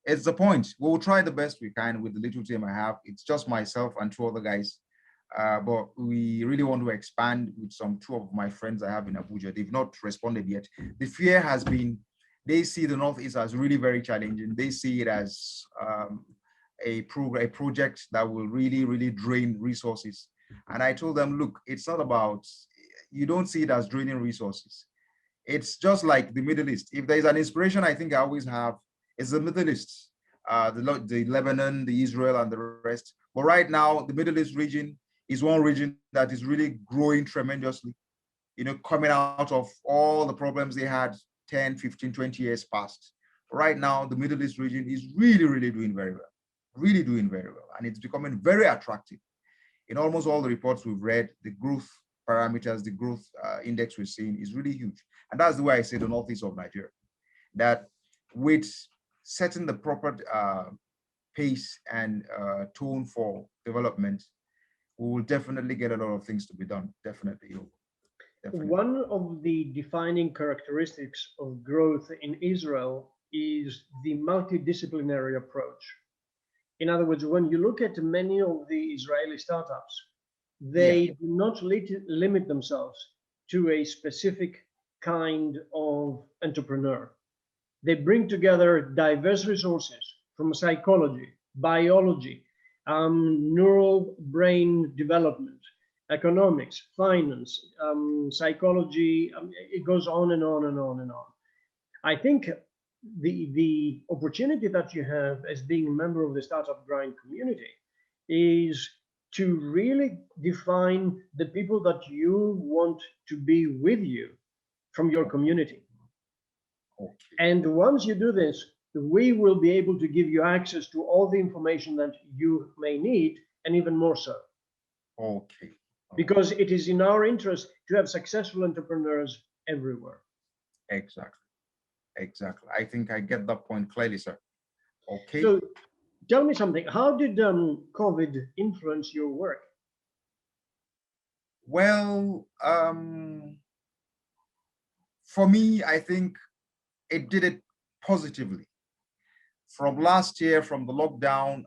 It's the point. We'll try the best we can with the little team I have. It's just myself and two other guys. But we really want to expand with two of my friends I have in Abuja. They've not responded yet. The fear has been, they see the Northeast as really very challenging. They see it as a project that will really, really drain resources. And I told them, look, it's not about, you don't see it as draining resources. It's just like the Middle East. If there's an inspiration I think I always have, it's the Middle East, the Lebanon, the Israel, and the rest. But right now, the Middle East region is one region that is really growing tremendously, coming out of all the problems they had 10, 15, 20 years past. Right now, the Middle East region is really, really doing very well, really doing very well. And it's becoming very attractive. In almost all the reports we've read, the growth parameters, the growth index we're seeing is really huge. And that's the way I say the Northeast of Nigeria, that with setting the proper pace and tone for development, we will definitely get a lot of things to be done. Definitely. One of the defining characteristics of growth in Israel is the multidisciplinary approach. In other words, when you look at many of the Israeli startups, they do not limit themselves to a specific kind of entrepreneur. They bring together diverse resources from psychology, biology, neural brain development, economics, finance, psychology. It goes on and on and on and on. I think the opportunity that you have as being a member of the Startup Grind community is to really define the people that you want to be with you from your community. Okay. And once you do this, we will be able to give you access to all the information that you may need, and even more so. Okay. Because it is in our interest to have successful entrepreneurs everywhere. Exactly. I think I get that point clearly, sir. Okay. So tell me something. How did COVID influence your work? Well, for me, I think it did it positively. From last year, from the lockdown,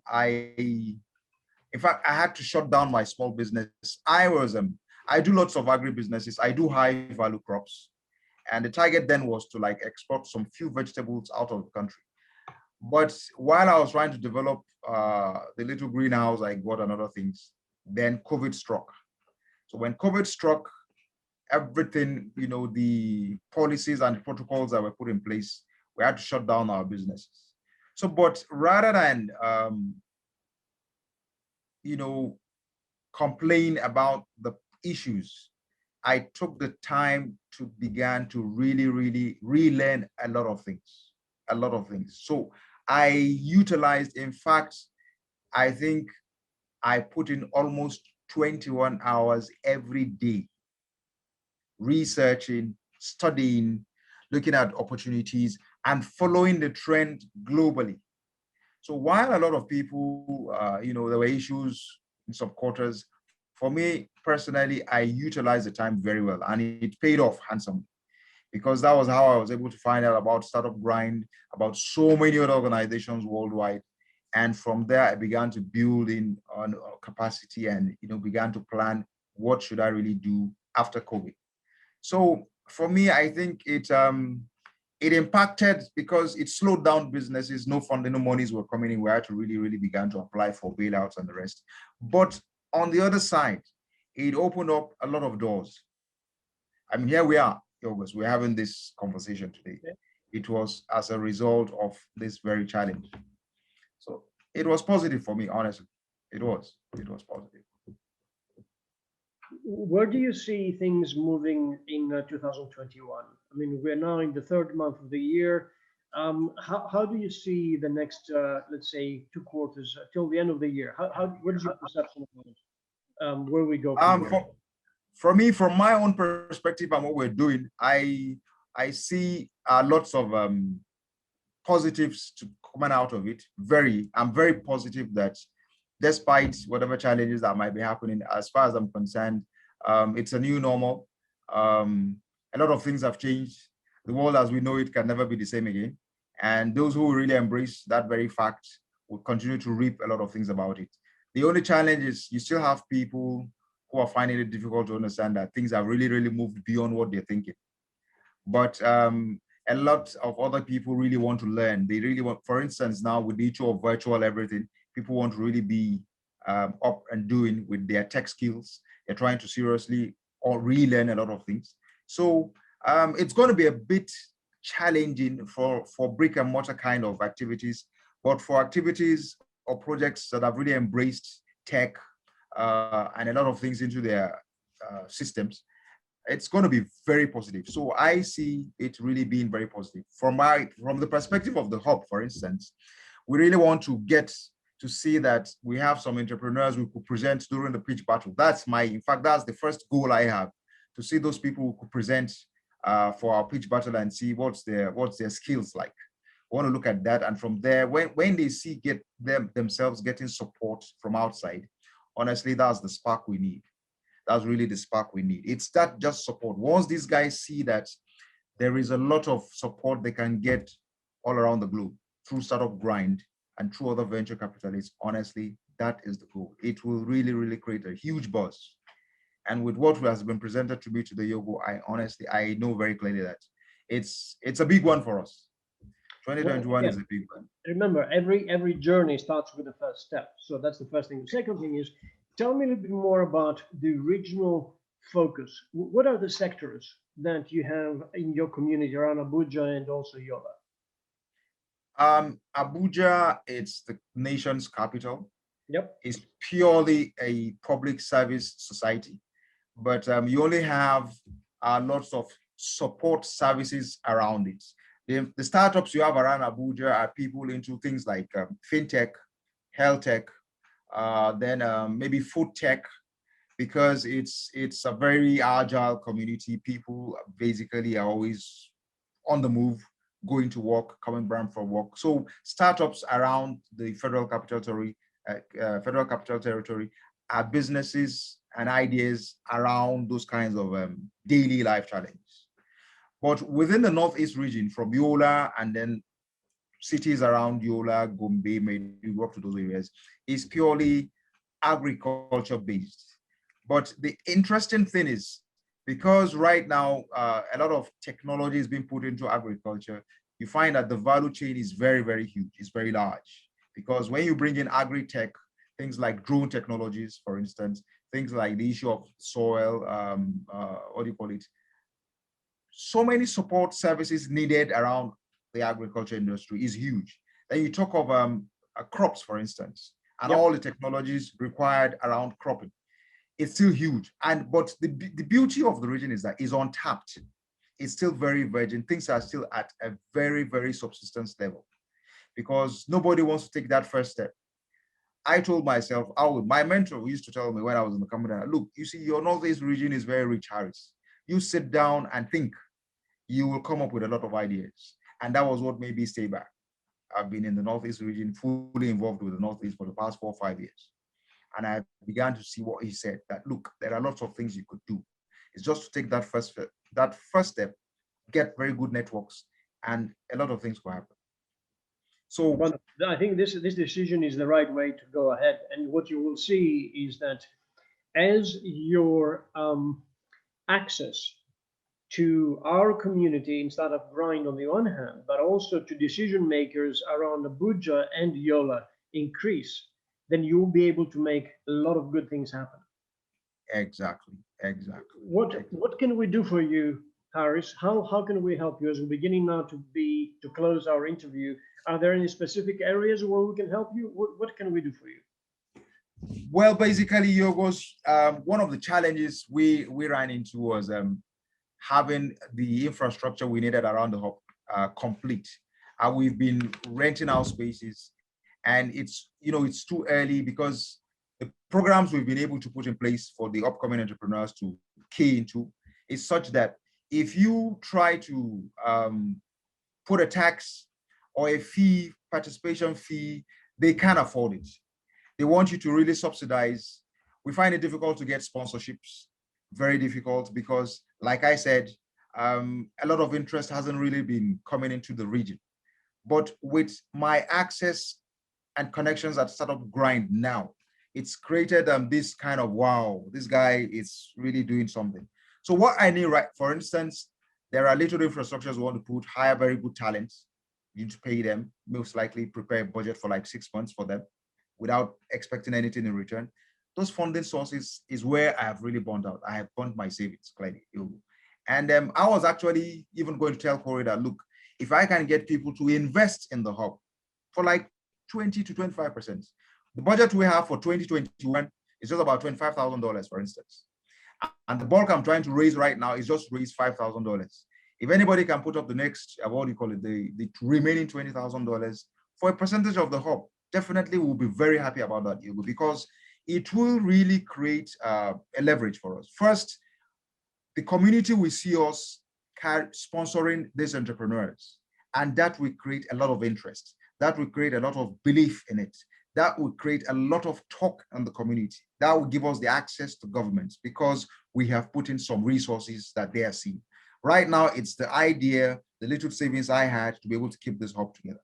in fact, I had to shut down my small business. I do lots of agri-businesses. I do high value crops. And the target then was to export some few vegetables out of the country. But while I was trying to develop the little greenhouse I got and other things, then COVID struck. So when COVID struck, everything, the policies and the protocols that were put in place, we had to shut down our businesses. So, but rather than, complain about the issues, I took the time to begin to really relearn a lot of things. So I utilized, in fact, I think I put in almost 21 hours every day, researching, studying, looking at opportunities, and following the trend globally. So while a lot of people, there were issues in some quarters, for me personally, I utilized the time very well, and it paid off handsomely, because that was how I was able to find out about Startup Grind, about so many other organizations worldwide. And from there, I began to build in on capacity and began to plan what should I really do after COVID. So for me, I think it impacted because it slowed down businesses. No funding, no monies were coming in. We had to really begin to apply for bailouts and the rest. But on the other side, it opened up a lot of doors. I mean, here we are, Yorgos, we're having this conversation today. It was as a result of this very challenge. So it was positive for me, honestly. It was positive. Where do you see things moving in 2021? I mean, we're now in the third month of the year. How do you see the next, let's say, 2 quarters till the end of the year? What is your perception about it? Where we go from here? For me, from my own perspective and what we're doing, I see lots of positives to coming out of it. I'm very positive that despite whatever challenges that might be happening, as far as I'm concerned, it's a new normal. A lot of things have changed. The world as we know it can never be the same again. And those who really embrace that very fact will continue to reap a lot of things about it. The only challenge is you still have people who are finding it difficult to understand that things have really moved beyond what they're thinking. But a lot of other people really want to learn. They really want, for instance, now with the issue of virtual everything, people want to really be up and doing with their tech skills. They're trying to seriously or relearn a lot of things. So it's going to be a bit challenging for brick and mortar kind of activities, but for activities or projects that have really embraced tech and a lot of things into their systems, it's going to be very positive. So I see it really being very positive. From the perspective of the hub, for instance, we really want to get to see that we have some entrepreneurs we could present during the pitch battle. In fact, that's the first goal I have, to see those people who could present for our pitch battle and see what's their skills like. I want to look at that, and from there, when they see themselves getting support from outside, honestly, that's the spark we need. That's really the spark we need. It's that just support. Once these guys see that there is a lot of support they can get all around the globe through Startup Grind and through other venture capitalists, honestly, that is the goal. It will really create a huge buzz. And with what has been presented to me today, Yorgo, I know very clearly that it's a big one for us. 2021 is a big one. Remember, every journey starts with the first step. So that's the first thing. The second thing is, tell me a little bit more about the regional focus. What are the sectors that you have in your community around Abuja and also Yola? Abuja, it's the nation's capital. Yep. It's purely a public service society, but you only have lots of support services around it. The startups you have around Abuja are people into things like fintech, health tech, then maybe food tech, because it's a very agile community. People basically are always on the move, going to work, coming back from work. So startups around the Federal Capital Territory are businesses and ideas around those kinds of daily life challenges. But within the Northeast region, from Yola and then cities around Yola, Gombe, maybe up to those areas, is purely agriculture based. But the interesting thing is, because right now a lot of technology is being put into agriculture, you find that the value chain is very huge. It's very large, because when you bring in agri-tech, things like drone technologies, for instance, things like the issue of soil, what do you call it? So many support services needed around the agriculture industry is huge. Then you talk of crops, for instance, and all the technologies required around cropping. it's still huge. But the beauty of the region is that it's untapped. It's still very virgin. Things are still at a very, very subsistence level because nobody wants to take that first step. I told myself, my mentor used to tell me when I was in the company, look, you see, your Northeast region is very rich, Haaris. You sit down and think, you will come up with a lot of ideas. And that was what made me stay back. I've been in the Northeast region, fully involved with the Northeast for the past 4 or 5 years. And I began to see what he said, that look, there are lots of things you could do. It's just to take that first step, get very good networks, and a lot of things will happen. So well, I think this decision is the right way to go ahead. And what you will see is that as your access to our community in Startup Grind on the one hand, but also to decision makers around Abuja and Yola increase, then you'll be able to make a lot of good things happen. exactly. What can we do for you, Haaris? How can we help you as we're beginning now to close our interview? Are there any specific areas where we can help you? What can we do for you? Well, basically, Yorgo's one of the challenges we ran into was having the infrastructure we needed around the hub complete. We've been renting our spaces, and it's too early because the programs we've been able to put in place for the upcoming entrepreneurs to key into is such that if you try to put a tax or a fee, participation fee, they can't afford it. They want you to really subsidize. We find it difficult to get sponsorships, very difficult because, like I said, a lot of interest hasn't really been coming into the region. But with my access and connections at Startup Grind now, it's created this kind of, wow, this guy is really doing something. So what I need, right, for instance, there are little infrastructures we want to put, hire very good talents. You need to pay them, most likely prepare a budget for like 6 months for them without expecting anything in return. Those funding sources is where I have really burned out. I have burnt my savings, clearly. And I was actually even going to tell Corey that, look, if I can get people to invest in the hub for like 20 to 25%, the budget we have for 2021 is just about $25,000, for instance. And the bulk I'm trying to raise right now is just raise $5,000. If anybody can put up the next, what do you call it, the remaining $20,000 for a percentage of the hub, definitely we'll be very happy about that, Yorgo, because it will really create a leverage for us. First, the community will see us sponsoring these entrepreneurs, and that will create a lot of interest. That will create a lot of belief in it. That will create a lot of talk in the community. That will give us the access to governments because we have put in some resources that they are seeing. Right now, it's the idea, the little savings I had to be able to keep this hub together.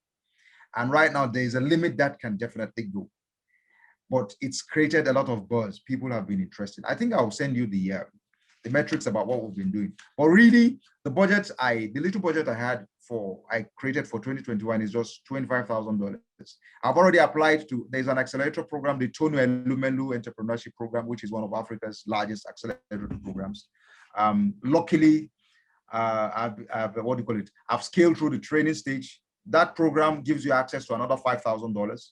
And right now, there's a limit that can definitely go. But it's created a lot of buzz. People have been interested. I think I'll send you the metrics about what we've been doing. But really, the little budget I created for 2021 is just $25,000. I've already applied to, there's an accelerator program, the Tonu Elumelu Entrepreneurship Program, which is one of Africa's largest accelerator programs. Luckily, I've scaled through the training stage. That program gives you access to another $5,000.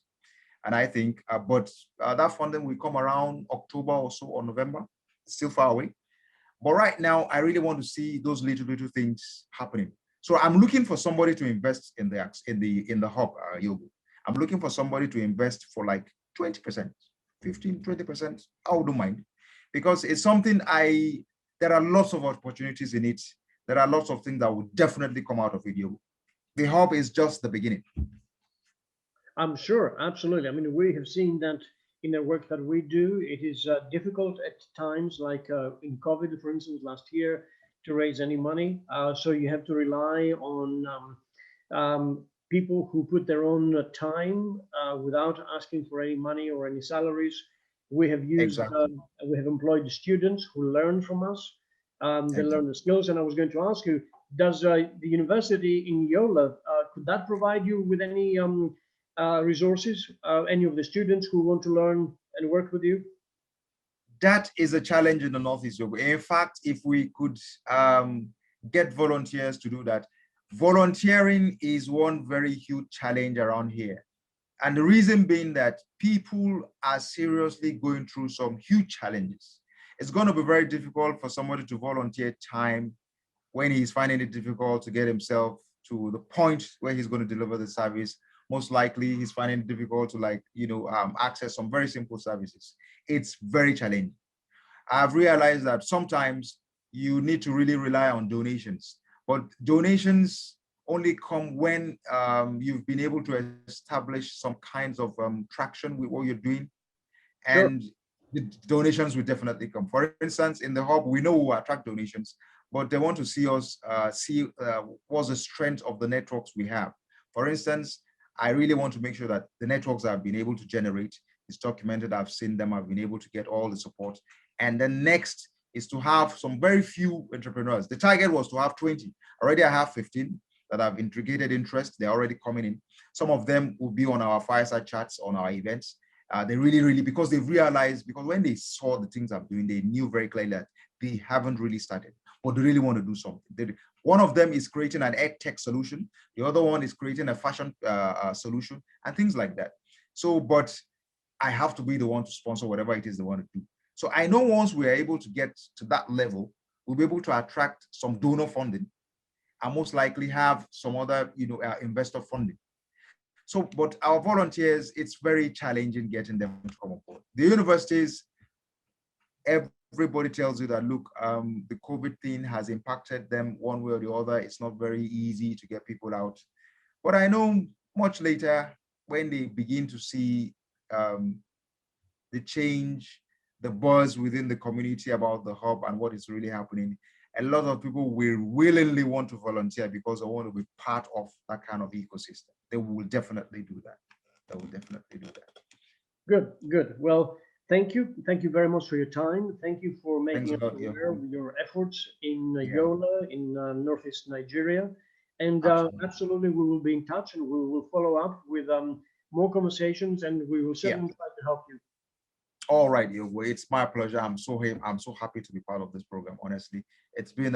And I think, that funding will come around October or so, or November. It's still far away. But right now, I really want to see those little things happening. So I'm looking for somebody to invest in the hub, Yorgo. I'm looking for somebody to invest for like 20%, 15, 20%. I wouldn't mind, because it's something there are lots of opportunities in it. There are lots of things that will definitely come out of it, Yorgo. The hub is just the beginning. I'm sure, absolutely. I mean, we have seen that in the work that we do. It is difficult at times, like in COVID, for instance, last year, to raise any money. So you have to rely on people who put their own time without asking for any money or any salaries. We have used, we have employed students who learn from us. They learn the skills. And I was going to ask you, does the university in Yola, could that provide you with any resources, any of the students who want to learn and work with you? That is a challenge in the Northeast. In fact, if we could get volunteers to do that, volunteering is one very huge challenge around here. And the reason being that people are seriously going through some huge challenges. it's going to be very difficult for somebody to volunteer time when he's finding it difficult to get himself to the point where he's going to deliver the service. Most likely he's finding it difficult to access some very simple services. It's very challenging. I've realized that sometimes you need to really rely on donations, but donations only come when you've been able to establish some kinds of traction with what you're doing, and the donations will definitely come. For instance, in the hub, we know we attract donations, but they want to see us what's the strength of the networks we have. For instance, I really want to make sure that the networks I've been able to generate is documented. I've seen them, I've been able to get all the support. And then next is to have some very few entrepreneurs. The target was to have 20. Already I have 15 that have integrated interest. They're already coming in. Some of them will be on our fireside chats, on our events. They really, because they've realized, because when they saw the things I'm doing, they knew very clearly that they haven't really started, but they really want to do something. One of them is creating an ed tech solution. The other one is creating a fashion solution and things like that. So, but I have to be the one to sponsor whatever it is they want to do. So I know once we are able to get to that level, we'll be able to attract some donor funding and most likely have some other, investor funding. So, but our volunteers, it's very challenging getting them to come on board. The universities, everybody tells you that, look, the COVID thing has impacted them one way or the other. It's not very easy to get people out. But I know much later, when they begin to see the change, the buzz within the community about the hub and what is really happening, a lot of people will willingly want to volunteer because they want to be part of that kind of ecosystem. They will definitely do that. They will definitely do that. Good. Well, thank you. Thank you very much for your time. Thank you for making us Thanks a lot, aware of your efforts in Yeah. Yola, in Northeast Nigeria. And Absolutely. we will be in touch and we will follow up with more conversations, and we will certainly try to help you. All right, Yorgo, it's my pleasure. I'm so happy to be part of this program. Honestly, it's been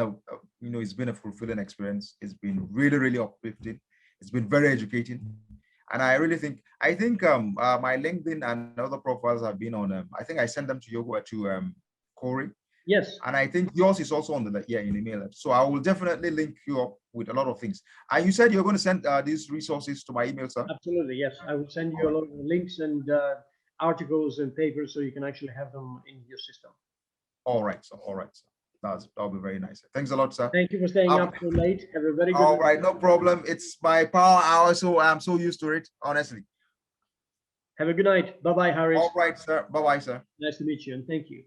it's been a fulfilling experience. It's been really uplifting. It's been very educating, and I think my LinkedIn and other profiles have been on. I think I sent them to Yorgo to Corey. Yes. And I think yours is also on the in the mail. So I will definitely link you up with a lot of things. And you said you're going to send these resources to my email, sir? Absolutely, yes. I will send you a lot of links and articles and papers so you can actually have them in your system. All right, sir. That'll be very nice. Thanks a lot, sir. Thank you for staying up so late. Have a very good All right, no problem. It's my power hour, so I'm so used to it, honestly. Have a good night. Bye-bye, Haaris. All right, sir. Bye-bye, sir. Nice to meet you, and thank you.